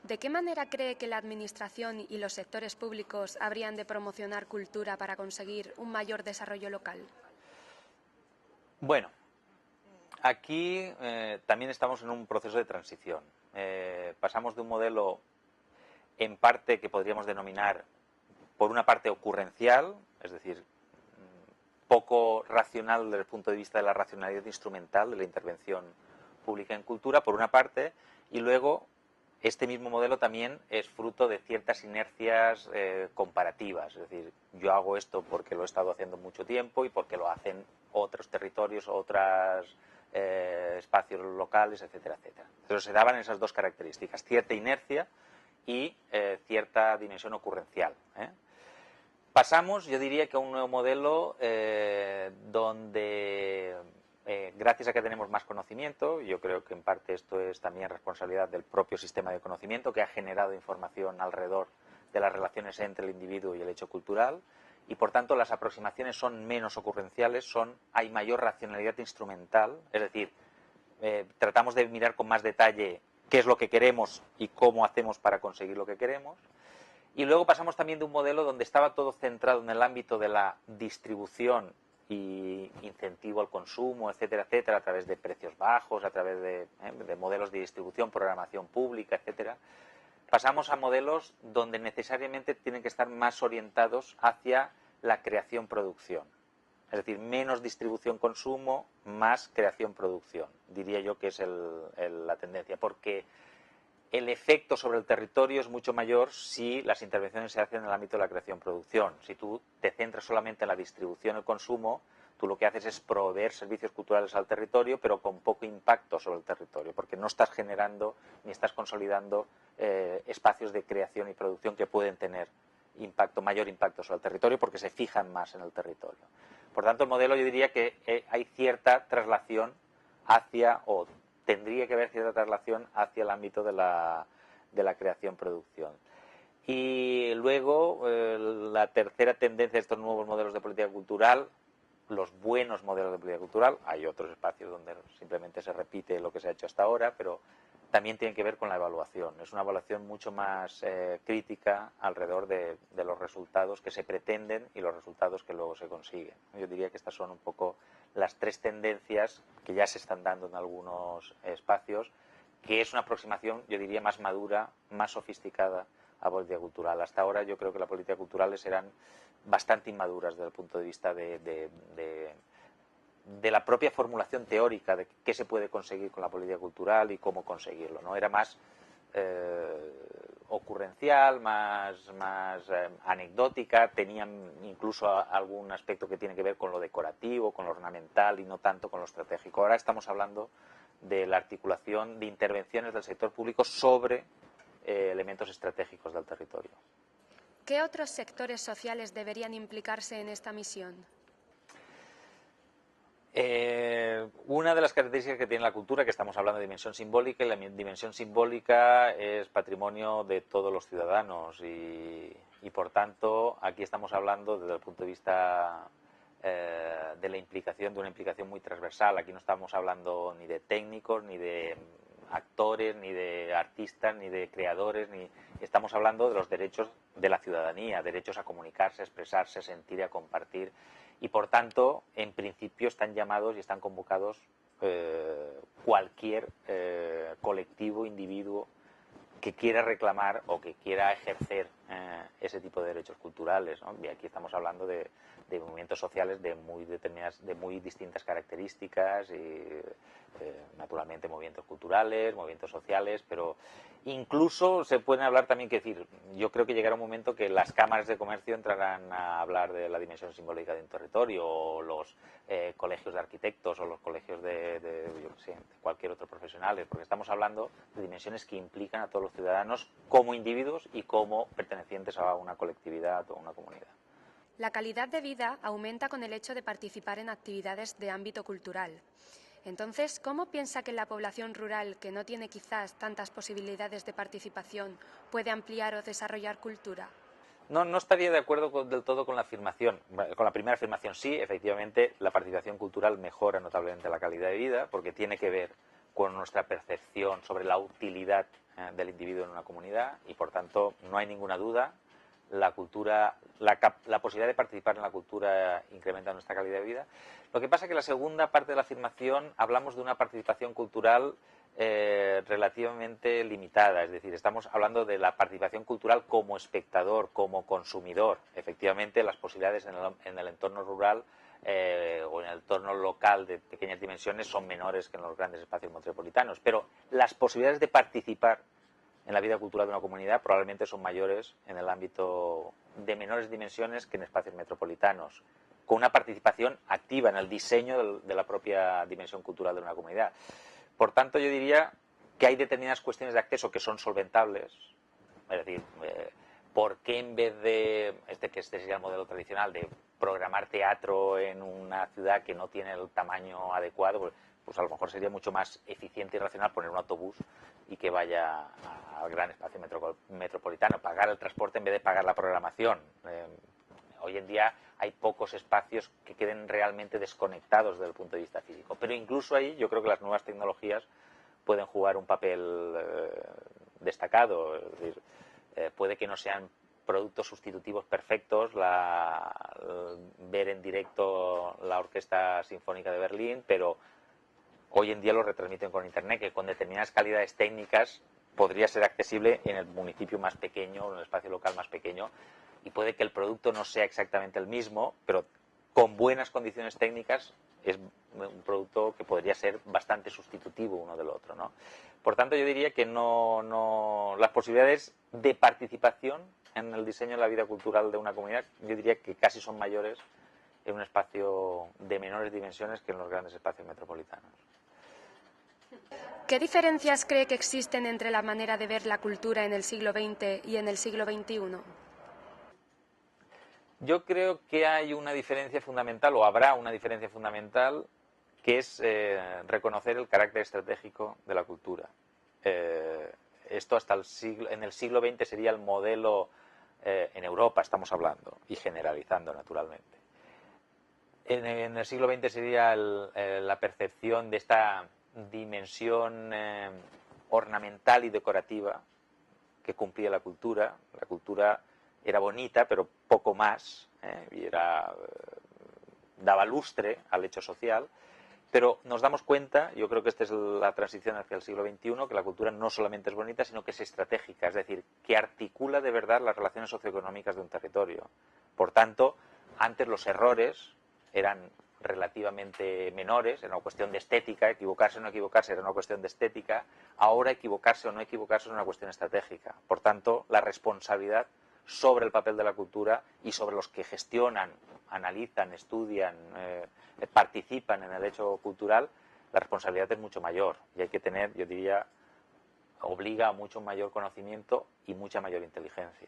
¿De qué manera cree que la Administración y los sectores públicos habrían de promocionar cultura para conseguir un mayor desarrollo local? Bueno, aquí también estamos en un proceso de transición. Pasamos de un modelo en parte que podríamos denominar, por una parte, ocurrencial, es decir, poco racional desde el punto de vista de la racionalidad instrumental de la intervención pública en cultura, por una parte, y luego este mismo modelo también es fruto de ciertas inercias comparativas, es decir, yo hago esto porque lo he estado haciendo mucho tiempo y porque lo hacen otros territorios, otros espacios locales, etcétera, etcétera. Pero se daban esas dos características, cierta inercia y cierta dimensión ocurrencial. Pasamos, yo diría que a un nuevo modelo donde, gracias a que tenemos más conocimiento, yo creo que en parte esto es también responsabilidad del propio sistema de conocimiento que ha generado información alrededor de las relaciones entre el individuo y el hecho cultural, y por tanto las aproximaciones son menos ocurrenciales, hay mayor racionalidad instrumental, es decir, tratamos de mirar con más detalle qué es lo que queremos y cómo hacemos para conseguir lo que queremos. Y luego pasamos también de un modelo donde estaba todo centrado en el ámbito de la distribución y incentivo al consumo, etcétera, etcétera, a través de precios bajos, a través de modelos de distribución, programación pública, etcétera. Pasamos a modelos donde necesariamente tienen que estar más orientados hacia la creación-producción. Es decir, menos distribución-consumo, más creación-producción. Diría yo que es la tendencia, porque el efecto sobre el territorio es mucho mayor si las intervenciones se hacen en el ámbito de la creación-producción. Si tú te centras solamente en la distribución y el consumo, tú lo que haces es proveer servicios culturales al territorio, pero con poco impacto sobre el territorio, porque no estás generando ni estás consolidando espacios de creación y producción que pueden tener mayor impacto sobre el territorio, porque se fijan más en el territorio. Por tanto, el modelo, yo diría que hay cierta traslación hacia, o tendría que haber cierta traslación hacia el ámbito de la creación-producción. Y luego, la tercera tendencia de estos nuevos modelos de política cultural, los buenos modelos de política cultural, hay otros espacios donde simplemente se repite lo que se ha hecho hasta ahora, pero también tienen que ver con la evaluación. Es una evaluación mucho más crítica alrededor de los resultados que se pretenden y los resultados que luego se consiguen. Yo diría que estas son un poco las tres tendencias que ya se están dando en algunos espacios, que es una aproximación, yo diría, más madura, más sofisticada a política cultural. Hasta ahora yo creo que las políticas culturales eran bastante inmaduras desde el punto de vista de la propia formulación teórica de qué se puede conseguir con la política cultural y cómo conseguirlo, ¿no? Era más ocurrencial, más anecdótica, tenían incluso algún aspecto que tiene que ver con lo decorativo, con lo ornamental y no tanto con lo estratégico. Ahora estamos hablando de la articulación de intervenciones del sector público sobre elementos estratégicos del territorio. ¿Qué otros sectores sociales deberían implicarse en esta misión? Una de las características que tiene la cultura, que estamos hablando de dimensión simbólica, y la dimensión simbólica es patrimonio de todos los ciudadanos y por tanto aquí estamos hablando desde el punto de vista de la implicación, de una implicación muy transversal. Aquí no estamos hablando ni de técnicos, ni de actores, ni de artistas, ni de creadores, ni estamos hablando de los derechos de la ciudadanía, derechos a comunicarse, a expresarse, a sentir y a compartir. Y por tanto, en principio están llamados y están convocados cualquier colectivo, individuo que quiera reclamar o que quiera ejercer ese tipo de derechos culturales, ¿no? Y aquí estamos hablando de movimientos sociales de muy distintas características y naturalmente movimientos culturales, movimientos sociales, pero incluso se pueden hablar también, yo creo que llegará un momento que las cámaras de comercio entrarán a hablar de la dimensión simbólica de un territorio, o los colegios de arquitectos, o los colegios de cualquier otro profesional, porque estamos hablando de dimensiones que implican a todos los ciudadanos como individuos y como pertenecientes a una colectividad o a una comunidad. La calidad de vida aumenta con el hecho de participar en actividades de ámbito cultural. Entonces, ¿cómo piensa que la población rural, que no tiene quizás tantas posibilidades de participación, puede ampliar o desarrollar cultura? No estaría de acuerdo del todo con la afirmación. Con la primera afirmación sí, efectivamente, la participación cultural mejora notablemente la calidad de vida, porque tiene que ver con nuestra percepción sobre la utilidad del individuo en una comunidad y, por tanto, no hay ninguna duda, la posibilidad de participar en la cultura incrementa nuestra calidad de vida. Lo que pasa es que la segunda parte de la afirmación hablamos de una participación cultural relativamente limitada, es decir, estamos hablando de la participación cultural como espectador, como consumidor. Efectivamente, las posibilidades en el entorno rural o en el entorno local de pequeñas dimensiones son menores que en los grandes espacios metropolitanos, pero las posibilidades de participar en la vida cultural de una comunidad probablemente son mayores en el ámbito de menores dimensiones que en espacios metropolitanos, con una participación activa en el diseño de la propia dimensión cultural de una comunidad. Por tanto, yo diría que hay determinadas cuestiones de acceso que son solventables, es decir, ¿por qué en vez de, que este sería el modelo tradicional, de programar teatro en una ciudad que no tiene el tamaño adecuado, pues a lo mejor sería mucho más eficiente y racional poner un autobús y que vaya al gran espacio metropolitano, pagar el transporte en vez de pagar la programación. Hoy en día hay pocos espacios que queden realmente desconectados desde el punto de vista físico, pero incluso ahí yo creo que las nuevas tecnologías pueden jugar un papel destacado, es decir, puede que no sean productos sustitutivos perfectos, ver en directo la Orquesta Sinfónica de Berlín, pero hoy en día lo retransmiten con Internet, que con determinadas calidades técnicas podría ser accesible en el municipio más pequeño, en el espacio local más pequeño, y puede que el producto no sea exactamente el mismo, pero con buenas condiciones técnicas es un producto que podría ser bastante sustitutivo uno del otro, ¿no? Por tanto, yo diría que las posibilidades de participación en el diseño de la vida cultural de una comunidad, yo diría que casi son mayores en un espacio de menores dimensiones que en los grandes espacios metropolitanos. ¿Qué diferencias cree que existen entre la manera de ver la cultura en el siglo XX y en el siglo XXI? Yo creo que hay una diferencia fundamental, o habrá una diferencia fundamental, que es reconocer el carácter estratégico de la cultura. Esto en el siglo XX sería el modelo, en Europa estamos hablando, y generalizando naturalmente. En el siglo XX sería la percepción de esta dimensión ornamental y decorativa que cumplía la cultura. La cultura era bonita, pero poco más, y daba lustre al hecho social. Pero nos damos cuenta, yo creo que esta es la transición hacia el siglo XXI, que la cultura no solamente es bonita, sino que es estratégica, es decir, que articula de verdad las relaciones socioeconómicas de un territorio. Por tanto, antes los errores eran relativamente menores, era una cuestión de estética, equivocarse o no equivocarse era una cuestión de estética, ahora equivocarse o no equivocarse es una cuestión estratégica. Por tanto, la responsabilidad sobre el papel de la cultura y sobre los que gestionan, analizan, estudian, participan en el hecho cultural, la responsabilidad es mucho mayor y hay que tener, yo diría, obliga a mucho mayor conocimiento y mucha mayor inteligencia.